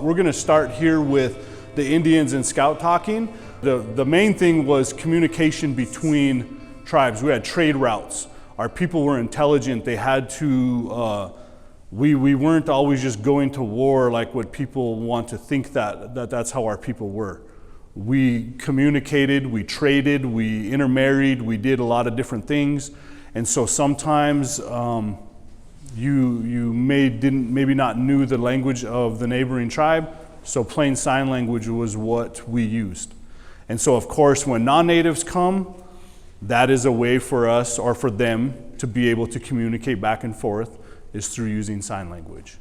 we're going to start here with the Indians and Scout talking. The main thing was communication between tribes. We had trade routes. Our people were intelligent. They had to, we weren't always just going to war like what people want to think that's how our people were. We communicated, we traded, we intermarried, we did a lot of different things. And so sometimes you maybe not knew the language of the neighboring tribe, so plain sign language was what we used. And so of course when non-natives come, that is a way for us or for them to be able to communicate back and forth is through using sign language.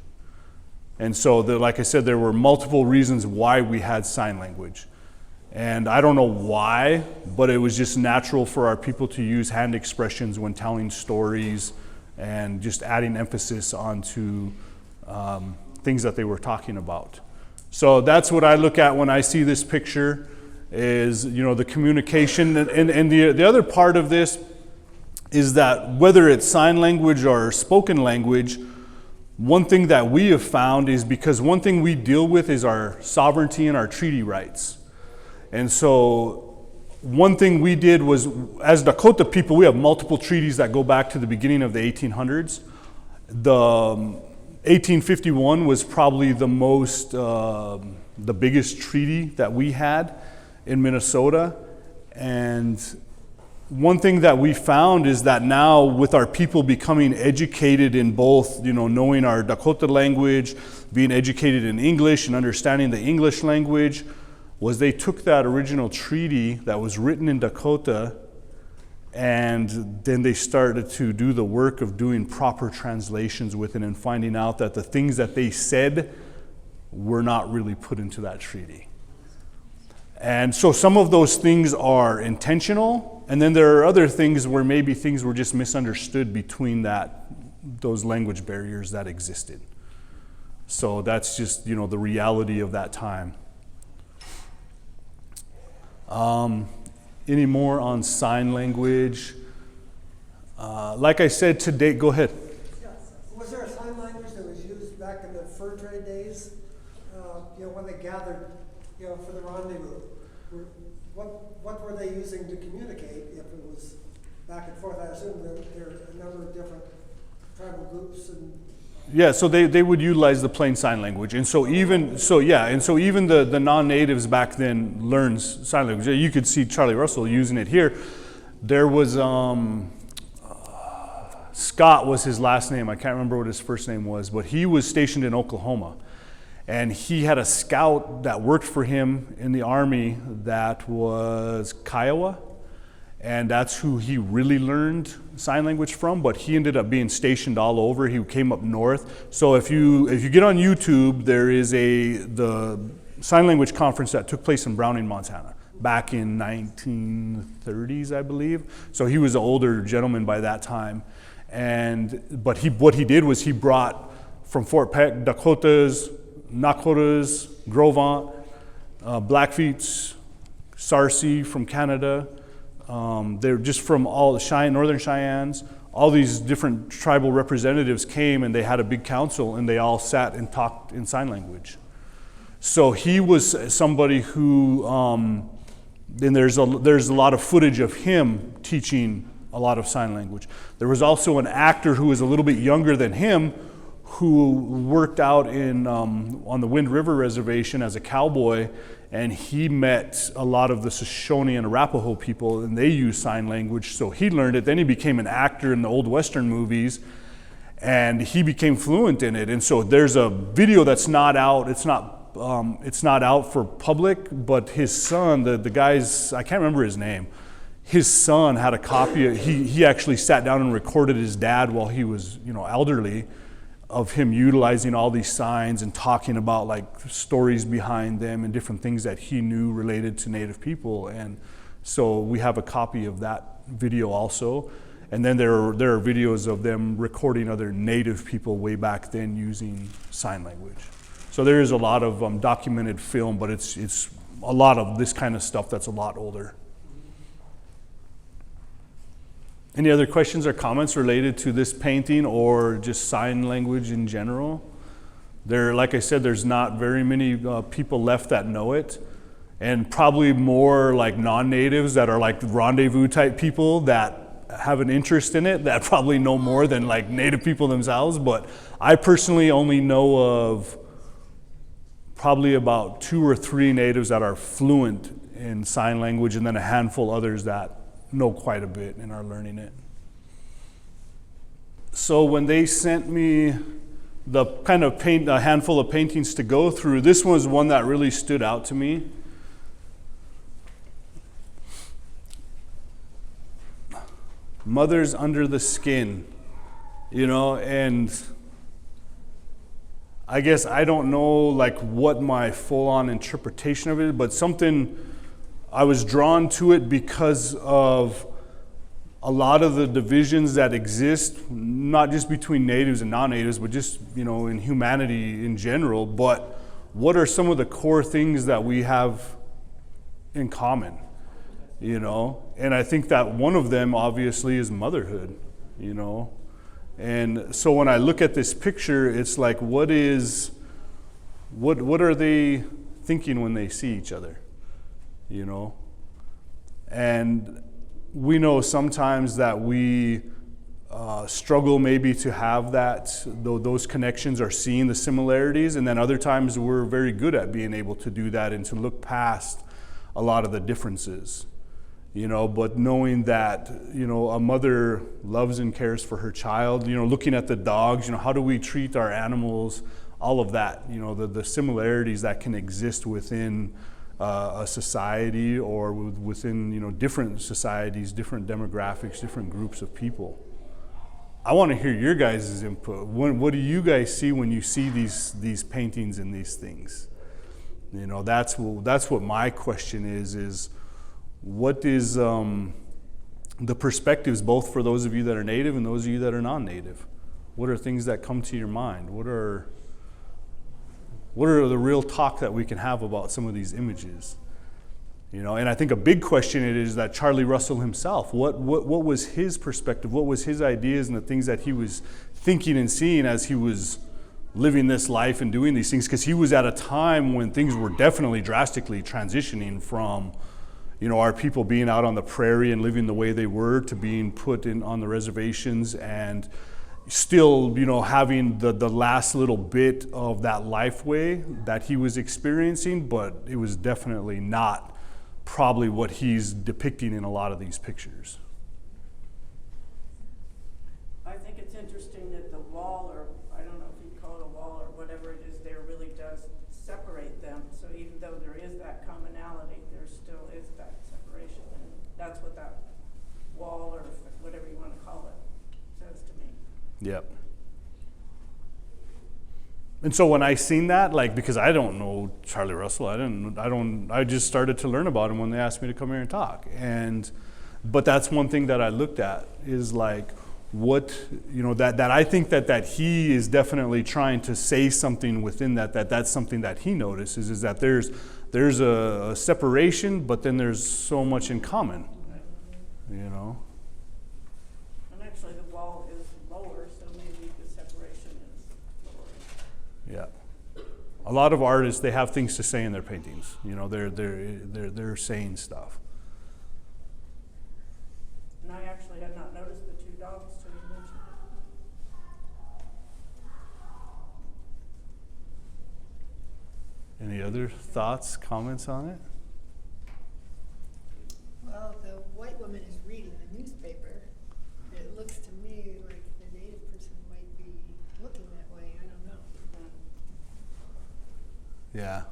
And so like I said, there were multiple reasons why we had sign language. And I don't know why, but it was just natural for our people to use hand expressions when telling stories and just adding emphasis onto things that they were talking about. So that's what I look at when I see this picture is, you know, the communication. And the other part of this is that whether it's sign language or spoken language, one thing that we have found is because one thing we deal with is our sovereignty and our treaty rights. And so one thing we did was, as Dakota people, we have multiple treaties that go back to the beginning of the 1800s. The 1851 was probably the biggest treaty that we had in Minnesota. And one thing that we found is that now with our people becoming educated in both, you know, knowing our Dakota language, being educated in English and understanding the English language, was they took that original treaty that was written in Dakota and then they started to do the work of doing proper translations with it and finding out that the things that they said were not really put into that treaty. And so some of those things are intentional, and then there are other things where maybe things were just misunderstood between those language barriers that existed. So that's just, you know, the reality of that time. Any more on sign language? Like I said today, go ahead. Yeah. Was there a sign language that was used back in the fur trade days? You know, when they gathered, you know, for the rendezvous, what were they using to communicate if it was back and forth? I assume there are a number of different tribal groups and. Yeah, so they would utilize the plain sign language, and so even the non-natives back then learned sign language. You could see Charlie Russell using it here. There was Scott was his last name. I can't remember what his first name was, but he was stationed in Oklahoma, and he had a scout that worked for him in the Army that was Kiowa. And that's who he really learned sign language from, but he ended up being stationed all over. He came up north. So if you get on YouTube, there is the sign language conference that took place in Browning, Montana, back in 1930s, I believe. So he was an older gentleman by that time. But what he did was he brought from Fort Peck, Dakotas, Nakotas, Gros Ventre, Blackfeets, Sarcee from Canada. They're just from all the Northern Cheyennes. All these different tribal representatives came and they had a big council and they all sat and talked in sign language. So he was somebody who, and there's a lot of footage of him teaching a lot of sign language. There was also an actor who was a little bit younger than him who worked out on the Wind River Reservation as a cowboy, and he met a lot of the Shoshone and Arapaho people, and they use sign language, so he learned it. Then he became an actor in the old Western movies, and he became fluent in it. And so there's a video that's not out. It's not out for public, but his son, the guy's, I can't remember his name. His son had a copy. He actually sat down and recorded his dad while he was, you know, elderly, of him utilizing all these signs and talking about like stories behind them and different things that he knew related to Native people. And so we have a copy of that video also. And then there are videos of them recording other Native people way back then using sign language. So there is a lot of documented film, but it's a lot of this kind of stuff that's a lot older. Any other questions or comments related to this painting or just sign language in general? There, like I said, there's not very many people left that know it, and probably more like non-natives that are like rendezvous type people that have an interest in it that probably know more than like native people themselves. But I personally only know of probably about 2 or 3 natives that are fluent in sign language, and then a handful others that know quite a bit and are learning it. So when they sent me the kind of a handful of paintings to go through, this was one that really stood out to me. Mothers under the skin, and I guess I don't know like what my full-on interpretation of it is, but something I was drawn to it because of a lot of the divisions that exist, not just between natives and non-natives, but just, in humanity in general. But what are some of the core things that we have in common, And I think that one of them obviously is motherhood, And so when I look at this picture, it's like, what are they thinking when they see each other, And we know sometimes that we struggle maybe to have those connections or seeing the similarities, and then other times we're very good at being able to do that and to look past a lot of the differences, but knowing that, a mother loves and cares for her child, looking at the dogs, how do we treat our animals, all of that, the similarities that can exist within a society or within different societies, different demographics, different groups of people. I want to hear your guys' input. What do you guys see when you see these paintings and these things? That's what my question is what is the perspectives both for those of you that are native and those of you that are non-native? What are things that come to your mind? What are the real talk that we can have about some of these images? And I think a big question is that Charlie Russell himself, what was his perspective? What was his ideas and the things that he was thinking and seeing as he was living this life and doing these things? Because he was at a time when things were definitely drastically transitioning from, our people being out on the prairie and living the way they were to being put on the reservations and still, having the last little bit of that life way that he was experiencing, but it was definitely not probably what he's depicting in a lot of these pictures. I think it's interesting that the wall, or I don't know if you call it a wall or whatever it is there, really does separate them. So even though there is that commonality, there still is that separation. And that's what that wall, or whatever you want to call it, says to me. Yep. And so when I seen that, because I don't know Charlie Russell, I just started to learn about him when they asked me to come here and talk. But that's one thing that I looked at is what, that I think that he is definitely trying to say something within that's something that he notices, is that there's a separation, but then there's so much in common, And actually the wall is lower, so maybe the separation is lower. Yeah. A lot of artists, they have things to say in their paintings. They're saying stuff. And I actually had not noticed the 2 dogs till you mentioned it. Any other thoughts, comments on it? Well, the white woman is reading the newspaper. It looks to me like the native person might be looking that way. I don't know. Yeah.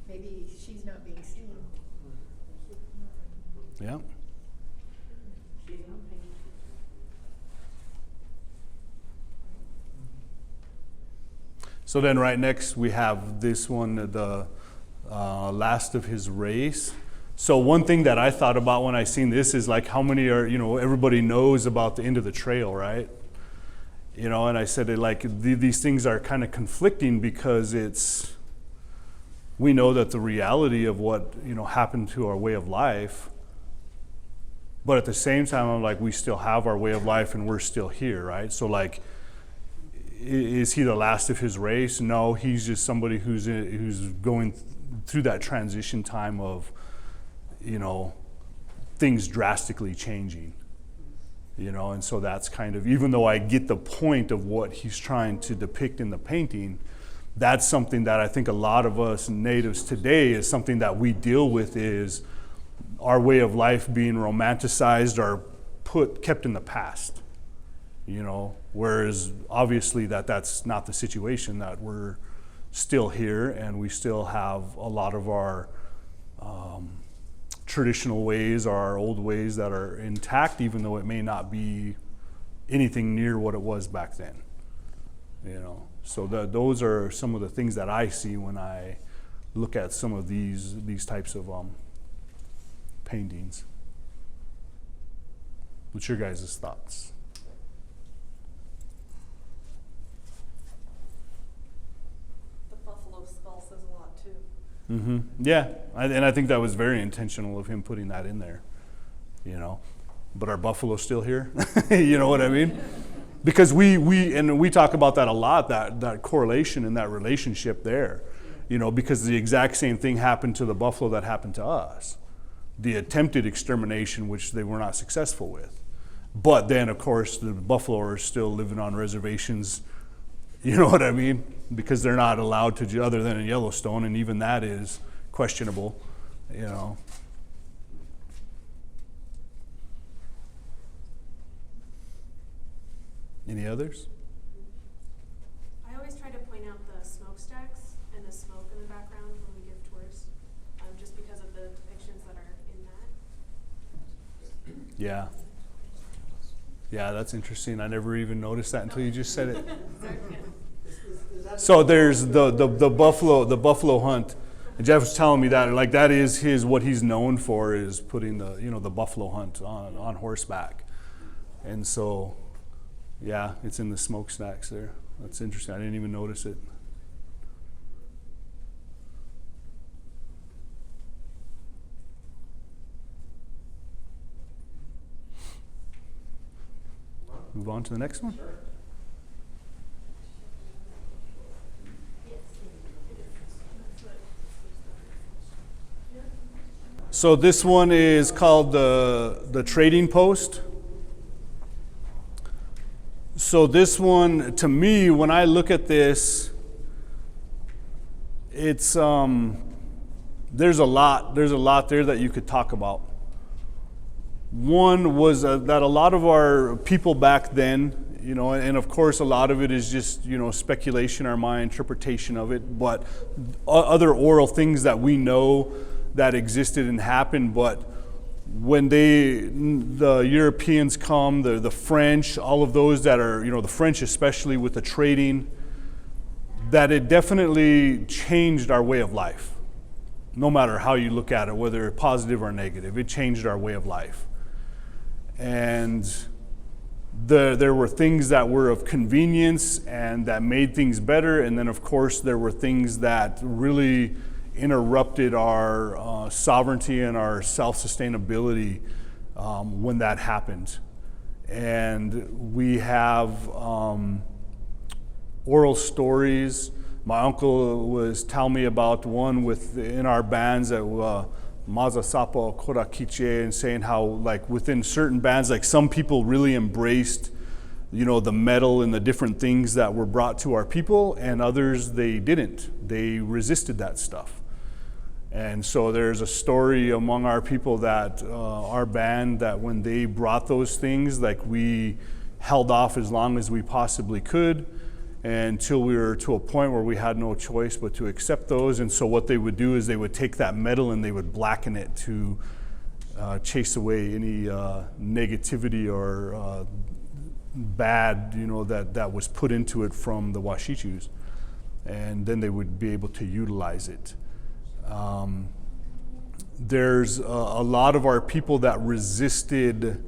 Maybe she's not being seen. Yeah. She's not paying attention. So then right next we have this one, the last of his race. So one thing that I thought about when I seen this is how many are, everybody knows about the end of the trail, right? And I said these things are kind of conflicting because we know that the reality of what, happened to our way of life, but at the same time, I'm we still have our way of life and we're still here, right? So is he the last of his race? No, he's just somebody who's going through that transition time of, things drastically changing. And so that's kind of, even though I get the point of what he's trying to depict in the painting, that's something that I think a lot of us natives today is something that we deal with, is our way of life being romanticized or kept in the past. Whereas obviously that's not the situation, that we're still here and we still have a lot of our traditional ways, our old ways that are intact, even though it may not be anything near what it was back then. So those are some of the things that I see when I look at some of these types of paintings. What's your guys' thoughts? The buffalo skull says a lot too. Mm-hmm. Yeah, and I think that was very intentional of him putting that in there, But are buffalo still here? You know what I mean? Because we talk about that a lot, that correlation and that relationship there, because the exact same thing happened to the buffalo that happened to us. The attempted extermination, which they were not successful with. But then, of course, the buffalo are still living on reservations, you know what I mean? Because they're not allowed to, other than in Yellowstone, and even that is questionable, Any others? I always try to point out the smokestacks and the smoke in the background when we give tours, just because of the depictions that are in that. Yeah. Yeah, that's interesting. I never even noticed that until you just said it. Is that So there's the buffalo hunt. And Jeff was telling me that, like, that is what he's known for, is putting the buffalo hunt on horseback. And so, yeah, it's in the smokestacks there. That's interesting. I didn't even notice it. Move on to the next one. So this one is called the trading post. So this one, to me, when I look at this, it's there's a lot there that you could talk about. One was that a lot of our people back then, and of course a lot of it is just, speculation or my interpretation of it, but other oral things that we know that existed and happened. But when the Europeans come, the French, all of those that are, the French especially with the trading, that it definitely changed our way of life. No matter how you look at it, whether positive or negative, it changed our way of life. And there were things that were of convenience and that made things better. And then, of course, there were things that really interrupted our sovereignty and our self-sustainability when that happened. And we have oral stories. My uncle was telling me about one in our bands that Maza Sapo Korakiche, and saying how, like, within certain bands, like, some people really embraced, the metal and the different things that were brought to our people, and others, they didn't. They resisted that stuff. And so there's a story among our people that our band, that when they brought those things, like, we held off as long as we possibly could, until we were to a point where we had no choice but to accept those. And so what they would do is they would take that metal and they would blacken it to chase away any negativity or bad, that was put into it from the Washichus. And then they would be able to utilize it. There's a lot of our people that resisted,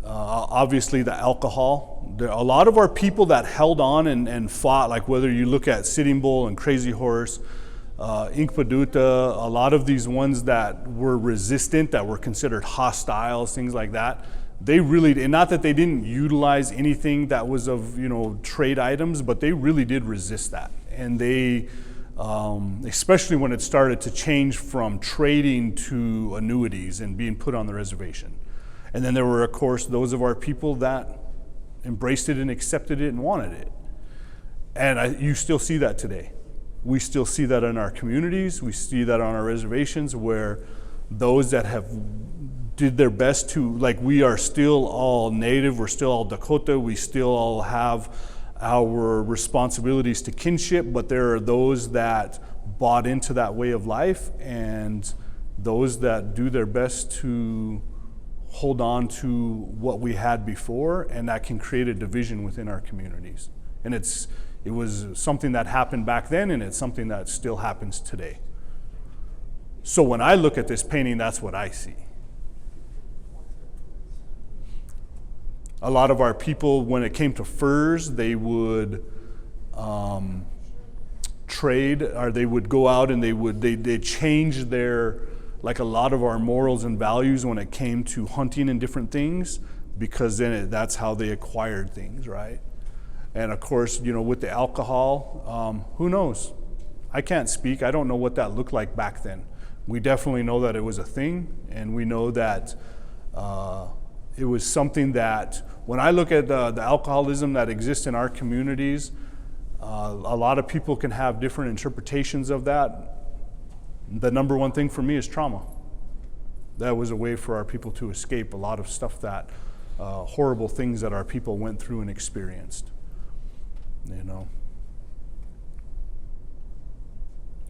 obviously, the alcohol. There are a lot of our people that held on and fought, like whether you look at Sitting Bull and Crazy Horse, Inkpaduta, a lot of these ones that were resistant, that were considered hostiles, things like that, they really, and not that they didn't utilize anything that was of, trade items, but they really did resist that. And they, especially when it started to change from trading to annuities and being put on the reservation. And then there were, of course, those of our people that embraced it and accepted it and wanted it. And you still see that today. We still see that in our communities. We see that on our reservations, where those that have did their best to, like, we are still all Native, we're still all Dakota, we still all have our responsibilities to kinship, but there are those that bought into that way of life, and those that do their best to hold on to what we had before, and that can create a division within our communities. And it was something that happened back then, and it's something that still happens today. So when I look at this painting, that's what I see. A lot of our people, when it came to furs, they would trade, or they would go out and they change their, like a lot of our morals and values when it came to hunting and different things, because then that's how they acquired things, right? And of course, with the alcohol, who knows? I can't speak. I don't know what that looked like back then. We definitely know that it was a thing, and we know that it was something that, when I look at the alcoholism that exists in our communities, a lot of people can have different interpretations of that. The number one thing for me is trauma. That was a way for our people to escape a lot of stuff that, horrible things that our people went through and experienced.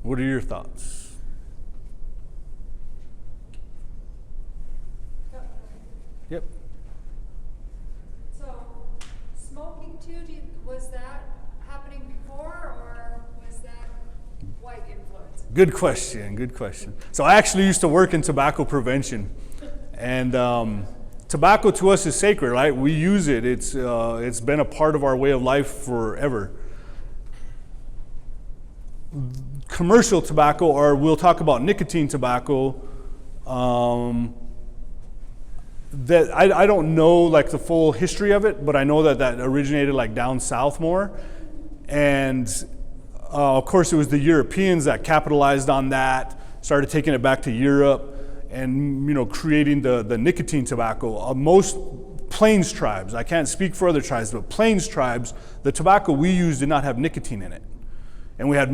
What are your thoughts? Yep. So, smoking too, was that happening before, or was that white influence? Good question. So I actually used to work in tobacco prevention, and tobacco to us is sacred, right? We use it. It's been a part of our way of life forever. Commercial tobacco, or we'll talk about nicotine tobacco, that I don't know like the full history of it, but I know that originated like down south more, and of course it was the Europeans that capitalized on that, started taking it back to Europe, and creating the nicotine tobacco. Most Plains tribes, I can't speak for other tribes, but Plains tribes, the tobacco we used did not have nicotine in it. And we have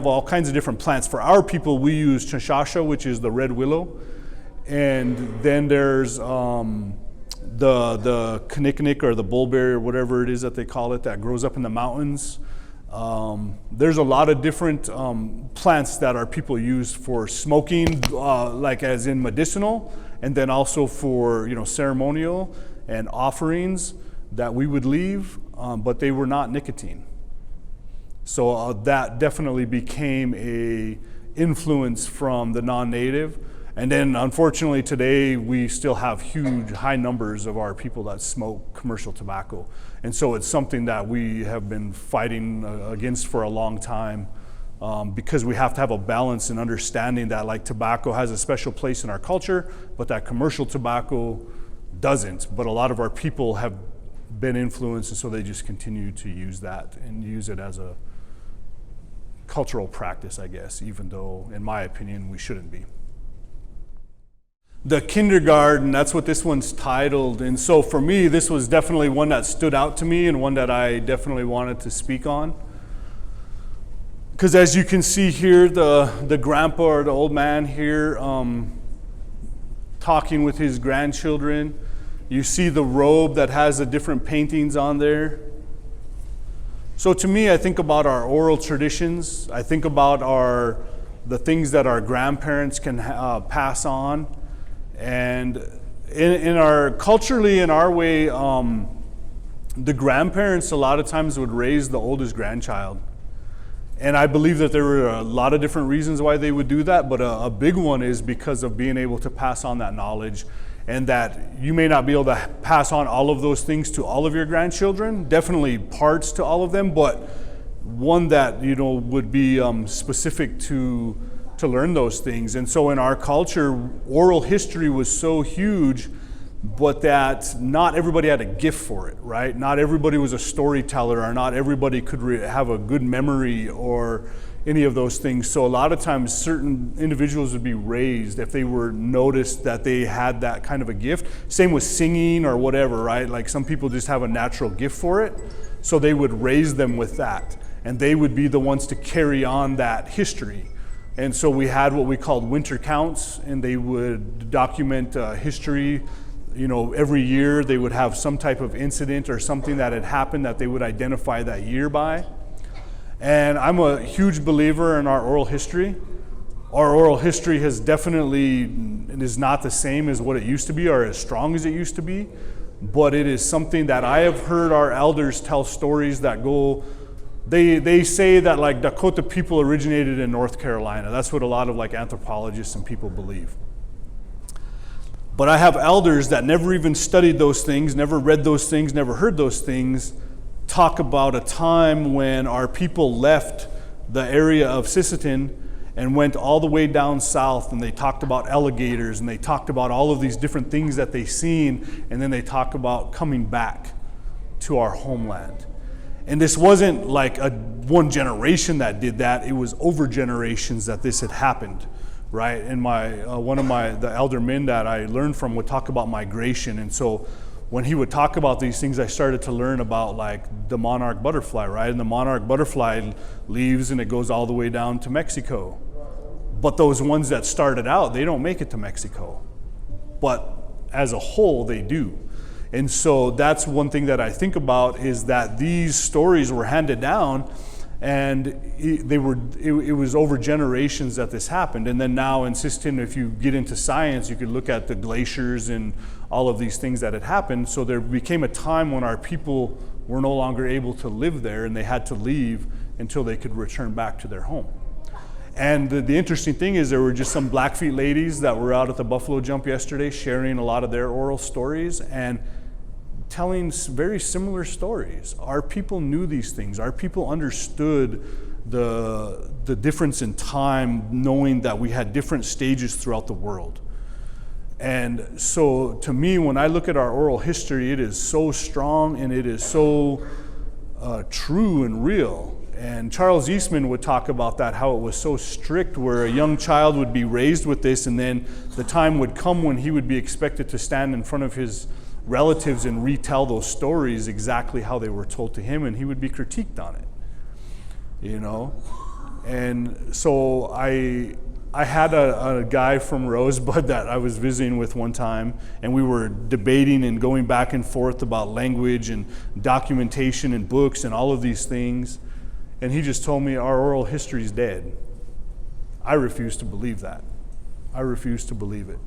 all kinds of different plants. For our people, we use chashasha, which is the red willow. And then there's the kinnikinick, or the bullberry, or whatever it is that they call it, that grows up in the mountains. There's a lot of different plants that our people use for smoking, like as in medicinal, and then also for ceremonial and offerings that we would leave, but they were not nicotine. So that definitely became a influence from the non-native. And then unfortunately today we still have high numbers of our people that smoke commercial tobacco. And so it's something that we have been fighting against for a long time, because we have to have a balance and understanding that like tobacco has a special place in our culture, but that commercial tobacco doesn't. But a lot of our people have been influenced, and so they just continue to use that and use it as a cultural practice, I guess, even though in my opinion we shouldn't be. The kindergarten, that's what this one's titled. And so for me, this was definitely one that stood out to me, and one that I definitely wanted to speak on. Because as you can see here, the grandpa, or the old man here, talking with his grandchildren. You see the robe that has the different paintings on there. So to me, I think about our oral traditions. I think about the things that our grandparents can pass on. And in our culturally, in our way, the grandparents a lot of times would raise the oldest grandchild. And I believe that there were a lot of different reasons why they would do that, but a big one is because of being able to pass on that knowledge, and that you may not be able to pass on all of those things to all of your grandchildren, definitely parts to all of them, but one that would be specific to learn those things. And so in our culture, oral history was so huge but that not everybody had a gift for it, right? Not everybody was a storyteller, or not everybody could have a good memory or any of those things. So a lot of times certain individuals would be raised if they were noticed that they had that kind of a gift. Same with singing or whatever, right? Like some people just have a natural gift for it. So they would raise them with that, and they would be the ones to carry on that history. And so we had what we called winter counts, and they would document history. You know, every year they would have some type of incident or something that had happened that they would identify that year by. And I'm a huge believer in our oral history. Our oral history has definitely, it is not the same as what it used to be or as strong as it used to be, but it is something that I have heard our elders tell stories that go, they say that like Dakota people originated in North Carolina. That's what a lot of like anthropologists and people believe. But I have elders that never even studied those things, never read those things, never heard those things, talk about a time when our people left the area of Sisseton and went all the way down south, and they talked about alligators, and they talked about all of these different things that they seen, and then they talk about coming back to our homeland. And this wasn't like one generation that did that, it was over generations that this had happened, right? And the elder men that I learned from would talk about migration, and so when he would talk about these things, I started to learn about like the monarch butterfly, right? And the monarch butterfly leaves and it goes all the way down to Mexico. But those ones that started out, they don't make it to Mexico. But as a whole, they do. And so that's one thing that I think about, is that these stories were handed down, and it was over generations that this happened. And then now in Sisseton, if you get into science, you could look at the glaciers and all of these things that had happened. So there became a time when our people were no longer able to live there, and they had to leave until they could return back to their home. And the interesting thing is there were just some Blackfeet ladies that were out at the Buffalo Jump yesterday sharing a lot of their oral stories and telling very similar stories. Our people knew these things. Our people understood the difference in time, knowing that we had different stages throughout the world. And so to me, when I look at our oral history, it is so strong and it is so true and real. And Charles Eastman would talk about that, how it was so strict, where a young child would be raised with this, and then the time would come when he would be expected to stand in front of his relatives and retell those stories exactly how they were told to him, and he would be critiqued on it, you know. And so I had a guy from Rosebud that I was visiting with one time, and we were debating and going back and forth about language and documentation and books and all of these things. And he just told me our oral history is dead. I refuse to believe that. I refuse to believe it.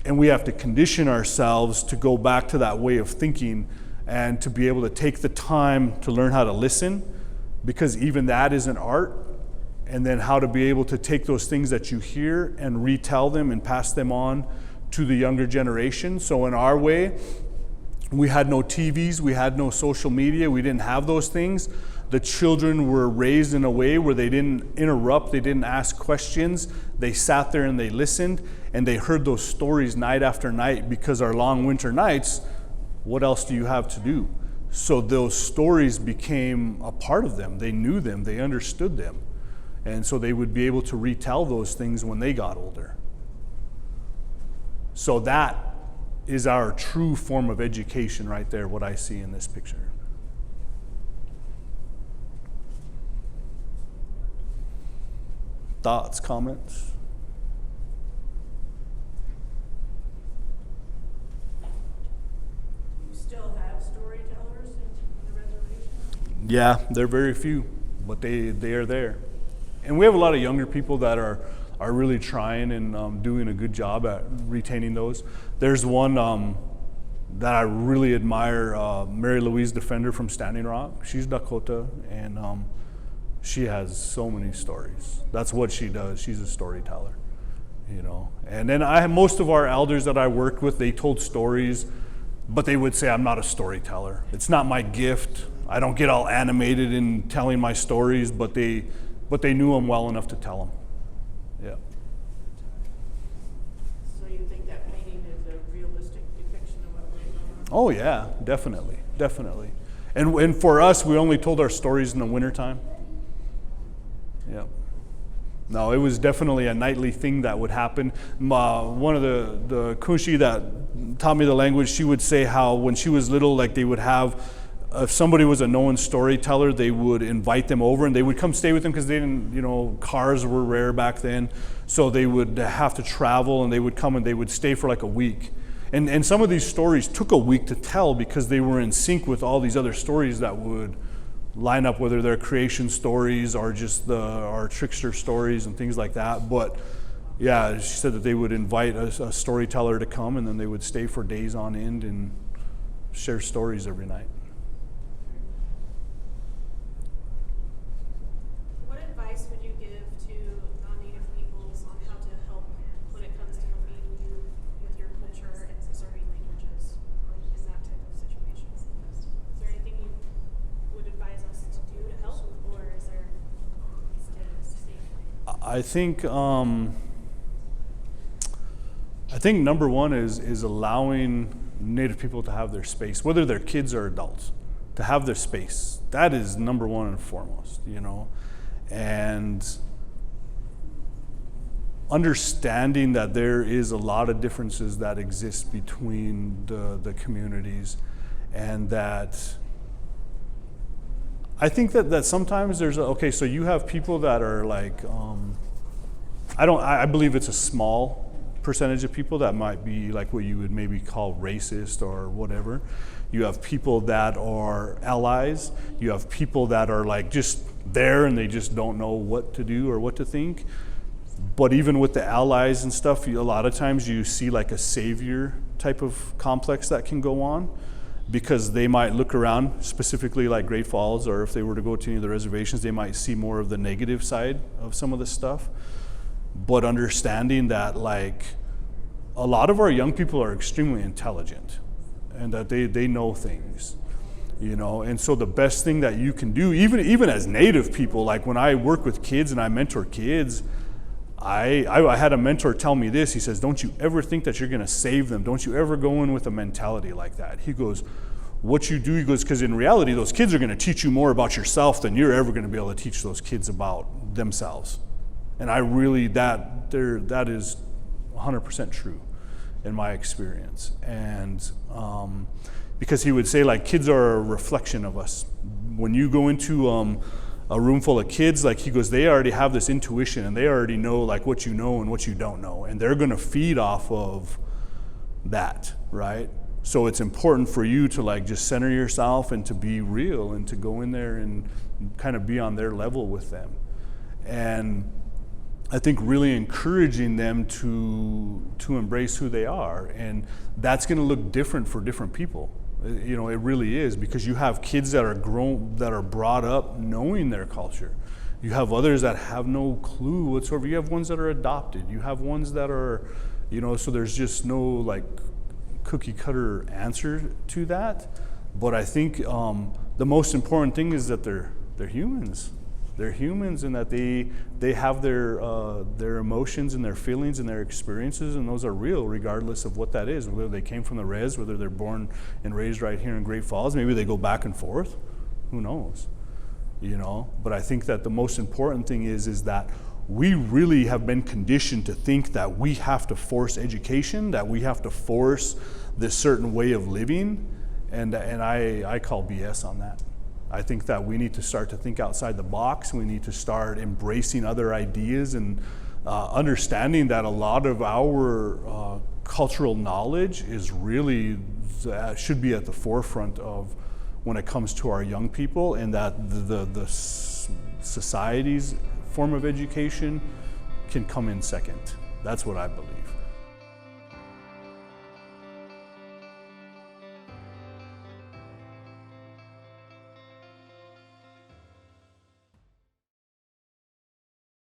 And we have to condition ourselves to go back to that way of thinking and to be able to take the time to learn how to listen, because even that is an art. And then how to be able to take those things that you hear and retell them and pass them on to the younger generation. So in our way, we had no TVs, we had no social media, we didn't have those things. The children were raised in a way where they didn't interrupt, they didn't ask questions. They sat there and they listened, and they heard those stories night after night, because our long winter nights, what else do you have to do? So those stories became a part of them. They knew them, they understood them. And so they would be able to retell those things when they got older. So that is our true form of education right there, what I see in this picture. Thoughts, comments? You still have storytellers in the reservation? Yeah, they're very few, but they are there. And we have a lot of younger people that are really trying and doing a good job at retaining those. There's one that I really admire, Mary Louise Defender from Standing Rock. She's Dakota, and she has so many stories. That's what she does. She's a storyteller, you know. And then most of our elders that I worked with, they told stories, but they would say, I'm not a storyteller. It's not my gift. I don't get all animated in telling my stories, but they knew them well enough to tell them. Yeah. So you think that painting is a realistic depiction Oh yeah, definitely, definitely. And for us, we only told our stories in the wintertime. Yep. No, it was definitely a nightly thing that would happen. One of the Kunshi that taught me the language, she would say how when she was little, like they would have, if somebody was a known storyteller, they would invite them over and they would come stay with them because they didn't, cars were rare back then. So they would have to travel and they would come and they would stay for like a week. And some of these stories took a week to tell because they were in sync with all these other stories that would line up, whether they're creation stories or just our trickster stories and things like that. But yeah, she said that they would invite a storyteller to come and then they would stay for days on end and share stories every night. What advice would you give to non-native peoples on how to help when it comes to helping you with your culture and preserving languages in that type of situation? Is there anything you would advise us to do to help, or is there stay? I think number one is allowing Native people to have their space, whether they're kids or adults, to have their space. That is number one and foremost, and understanding that there is a lot of differences that exist between the communities, and that I think that sometimes there's so you have people that are like I believe it's a small percentage of people that might be like what you would maybe call racist or whatever. You have people that are allies. You have people that are like just there and they just don't know what to do or what to think. But even with the allies and stuff, a lot of times you see like a savior type of complex that can go on, because they might look around, specifically like Great Falls, or if they were to go to any of the reservations, they might see more of the negative side of some of this stuff. But understanding that like a lot of our young people are extremely intelligent and that they know things, and so the best thing that you can do, even as Native people, like when I work with kids and I mentor kids, I had a mentor tell me this. He says, don't you ever think that you're going to save them. Don't you ever go in with a mentality like that. He goes, what you do, he goes, because in reality, those kids are going to teach you more about yourself than you're ever going to be able to teach those kids about themselves. And I really, that is 100% true in my experience. And because he would say, like, kids are a reflection of us. When you go into a room full of kids, like he goes, they already have this intuition and they already know like what you know and what you don't know. And they're going to feed off of that, right? So it's important for you to like just center yourself and to be real and to go in there and kind of be on their level with them. And I think really encouraging them to embrace who they are. And that's going to look different for different people. It really is, because you have kids that are brought up knowing their culture. You have others that have no clue whatsoever. You have ones that are adopted. You have ones that are, so there's just no like cookie cutter answer to that. But I think the most important thing is that they're humans. They're humans, and that they have their emotions and their feelings and their experiences, and those are real regardless of what that is, whether they came from the res, whether they're born and raised right here in Great Falls. Maybe they go back and forth. Who knows? But I think that the most important thing is that we really have been conditioned to think that we have to force education, that we have to force this certain way of living, and I call BS on that. I think that we need to start to think outside the box. We need to start embracing other ideas and understanding that a lot of our cultural knowledge is really should be at the forefront of when it comes to our young people, and that the society's form of education can come in second. That's what I believe.